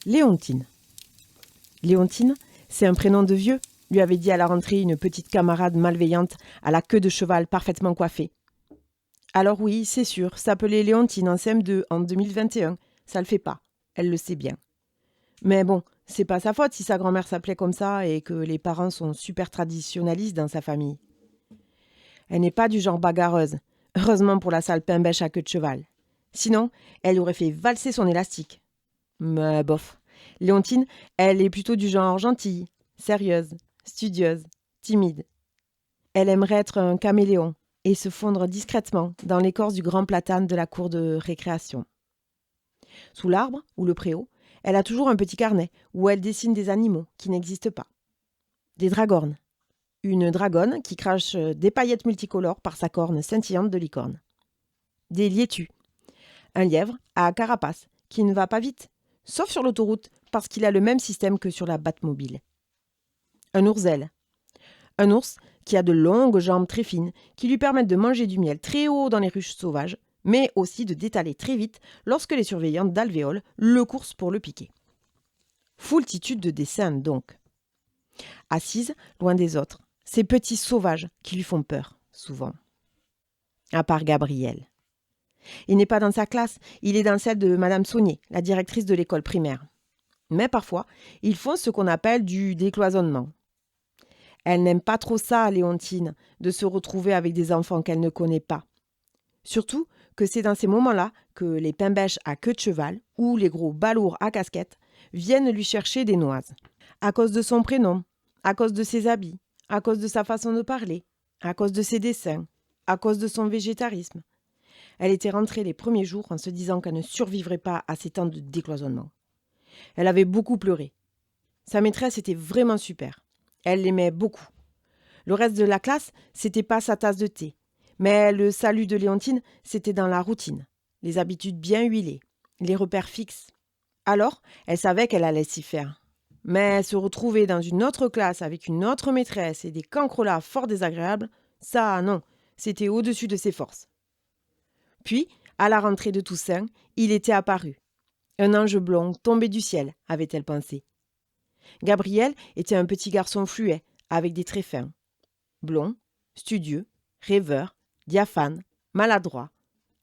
Léontine. Léontine, c'est un prénom de vieux, lui avait dit à la rentrée une petite camarade malveillante à la queue de cheval parfaitement coiffée. Alors oui, c'est sûr, s'appeler Léontine en CM2 en 2021, ça le fait pas, elle le sait bien. Mais bon, c'est pas sa faute si sa grand-mère s'appelait comme ça et que les parents sont super traditionnalistes dans sa famille. Elle n'est pas du genre bagarreuse, heureusement pour la sale pimbèche à queue de cheval. Sinon, elle aurait fait valser son élastique. Mais bof, Léontine, elle est plutôt du genre gentille, sérieuse, studieuse, timide. Elle aimerait être un caméléon et se fondre discrètement dans l'écorce du grand platane de la cour de récréation. Sous l'arbre ou le préau, elle a toujours un petit carnet où elle dessine des animaux qui n'existent pas. Des dragornes. Une dragonne qui crache des paillettes multicolores par sa corne scintillante de licorne. Des liétus. Un lièvre à carapace qui ne va pas vite, sauf sur l'autoroute parce qu'il a le même système que sur la Batmobile. Un ourzel. Un ours qui a de longues jambes très fines qui lui permettent de manger du miel très haut dans les ruches sauvages, mais aussi de détaler très vite lorsque les surveillantes d'alvéoles le coursent pour le piquer. Foultitude de dessins donc. Assise, loin des autres, ces petits sauvages qui lui font peur, souvent. À part Gabriel. Il n'est pas dans sa classe, il est dans celle de Madame Saunier, la directrice de l'école primaire. Mais parfois, ils font ce qu'on appelle du décloisonnement. Elle n'aime pas trop ça, Léontine, de se retrouver avec des enfants qu'elle ne connaît pas. Surtout que c'est dans ces moments-là que les pimbèches à queue de cheval ou les gros balourds à casquette viennent lui chercher des noises. À cause de son prénom, à cause de ses habits, à cause de sa façon de parler, à cause de ses dessins, à cause de son végétarisme. Elle était rentrée les premiers jours en se disant qu'elle ne survivrait pas à ces temps de décloisonnement. Elle avait beaucoup pleuré. Sa maîtresse était vraiment super. Elle l'aimait beaucoup. Le reste de la classe, c'était pas sa tasse de thé. Mais le salut de Léontine, c'était dans la routine. Les habitudes bien huilées, les repères fixes. Alors, elle savait qu'elle allait s'y faire. Mais se retrouver dans une autre classe avec une autre maîtresse et des cancrelats fort désagréables, ça, non, c'était au-dessus de ses forces. Puis, à la rentrée de Toussaint, il était apparu. Un ange blond tombé du ciel, avait-elle pensé. Gabriel était un petit garçon fluet, avec des traits fins. Blond, studieux, rêveur, diaphane, maladroit,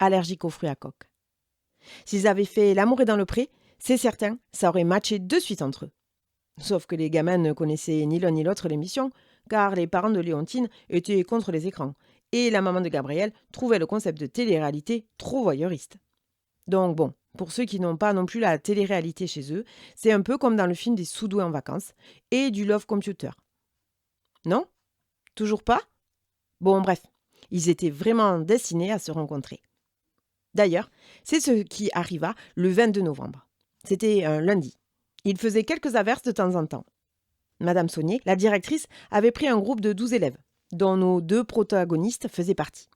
allergique aux fruits à coque. S'ils avaient fait l'amour est dans le pré, c'est certain, ça aurait matché de suite entre eux. Sauf que les gamins ne connaissaient ni l'un ni l'autre l'émission, car les parents de Léontine étaient contre les écrans, et la maman de Gabriel trouvait le concept de télé-réalité trop voyeuriste. Donc bon, pour ceux qui n'ont pas non plus la télé-réalité chez eux, c'est un peu comme dans le film des sous-doués en vacances et du Love Computer. Non ? Toujours pas ? Bon bref, ils étaient vraiment destinés à se rencontrer. D'ailleurs, c'est ce qui arriva le 22 novembre. C'était un lundi. Il faisait quelques averses de temps en temps. Madame Saunier, la directrice, avait pris un groupe de 12 élèves, dont nos 2 protagonistes faisaient partie.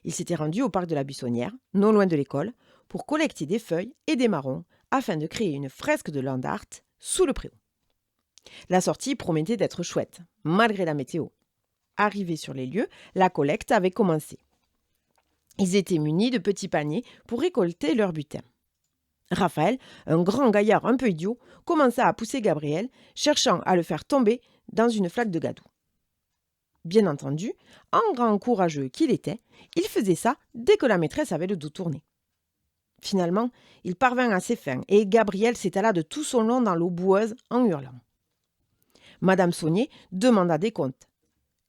Ils s'étaient rendus au parc de la Buissonnière, non loin de l'école, pour collecter des feuilles et des marrons afin de créer une fresque de land art sous le préau. La sortie promettait d'être chouette, malgré la météo. Arrivés sur les lieux, la collecte avait commencé. Ils étaient munis de petits paniers pour récolter leur butin. Raphaël, un grand gaillard un peu idiot, commença à pousser Gabriel, cherchant à le faire tomber dans une flaque de gadou. Bien entendu, en grand courageux qu'il était, il faisait ça dès que la maîtresse avait le dos tourné. Finalement, il parvint à ses fins et Gabriel s'étala de tout son long dans l'eau boueuse en hurlant. Madame Saunier demanda des comptes.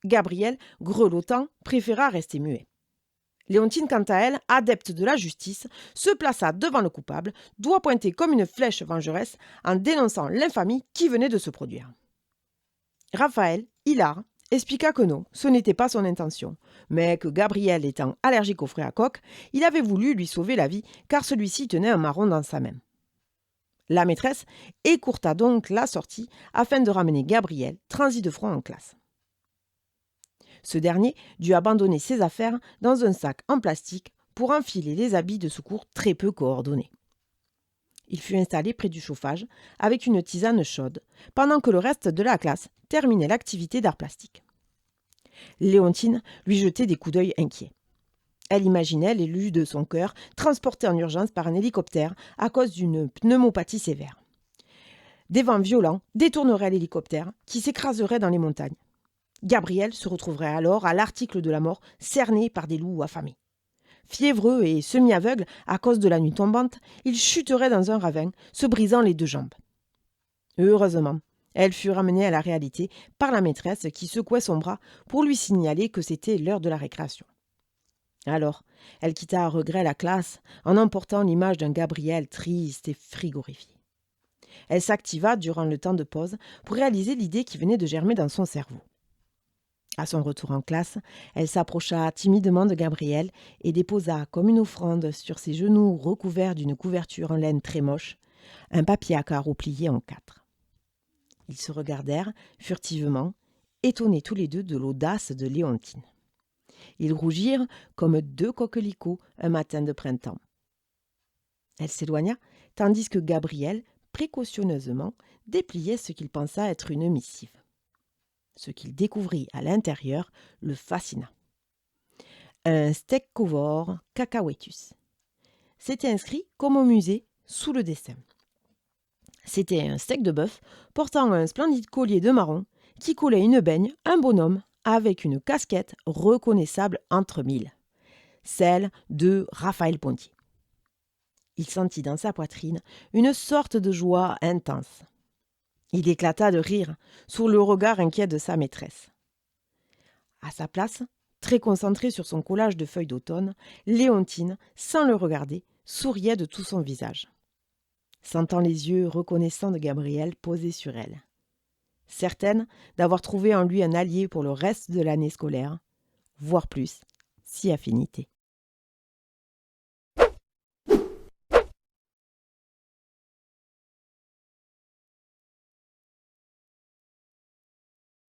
Gabriel, grelottant, préféra rester muet. Léontine, quant à elle, adepte de la justice, se plaça devant le coupable, doigt pointé comme une flèche vengeresse, en dénonçant l'infamie qui venait de se produire. Raphaël, hilar, expliqua que non, ce n'était pas son intention, mais que Gabriel étant allergique aux fruits à coque, il avait voulu lui sauver la vie car celui-ci tenait un marron dans sa main. La maîtresse écourta donc la sortie afin de ramener Gabriel, transi de front en classe. Ce dernier dut abandonner ses affaires dans un sac en plastique pour enfiler les habits de secours très peu coordonnés. Il fut installé près du chauffage avec une tisane chaude, pendant que le reste de la classe terminait l'activité d'art plastique. Léontine lui jetait des coups d'œil inquiets. Elle imaginait l'élu de son cœur transporté en urgence par un hélicoptère à cause d'une pneumopathie sévère. Des vents violents détourneraient l'hélicoptère qui s'écraserait dans les montagnes. Gabriel se retrouverait alors à l'article de la mort, cerné par des loups affamés. Fiévreux et semi-aveugle à cause de la nuit tombante, il chuterait dans un ravin, se brisant les 2 jambes. Heureusement, elle fut ramenée à la réalité par la maîtresse qui secouait son bras pour lui signaler que c'était l'heure de la récréation. Alors, elle quitta à regret la classe en emportant l'image d'un Gabriel triste et frigorifié. Elle s'activa durant le temps de pause pour réaliser l'idée qui venait de germer dans son cerveau. À son retour en classe, elle s'approcha timidement de Gabriel et déposa comme une offrande sur ses genoux recouverts d'une couverture en laine très moche, un papier à carreaux plié en 4. Ils se regardèrent furtivement, étonnés tous les 2 de l'audace de Léontine. Ils rougirent comme 2 coquelicots un matin de printemps. Elle s'éloigna, tandis que Gabriel, précautionneusement, dépliait ce qu'il pensa être une missive. Ce qu'il découvrit à l'intérieur le fascina. Un Stegosaurus cacahuètus. C'était inscrit, comme au musée, sous le dessin. C'était un steak de bœuf portant un splendide collier de marron qui collait une baigne, un bonhomme, avec une casquette reconnaissable entre 1000, celle de Raphaël Ponty. Il sentit dans sa poitrine une sorte de joie intense. Il éclata de rire sous le regard inquiet de sa maîtresse. À sa place, très concentrée sur son collage de feuilles d'automne, Léontine, sans le regarder, souriait de tout son visage, sentant les yeux reconnaissants de Gabriel posés sur elle. Certaine d'avoir trouvé en lui un allié pour le reste de l'année scolaire, voire plus, si affinité.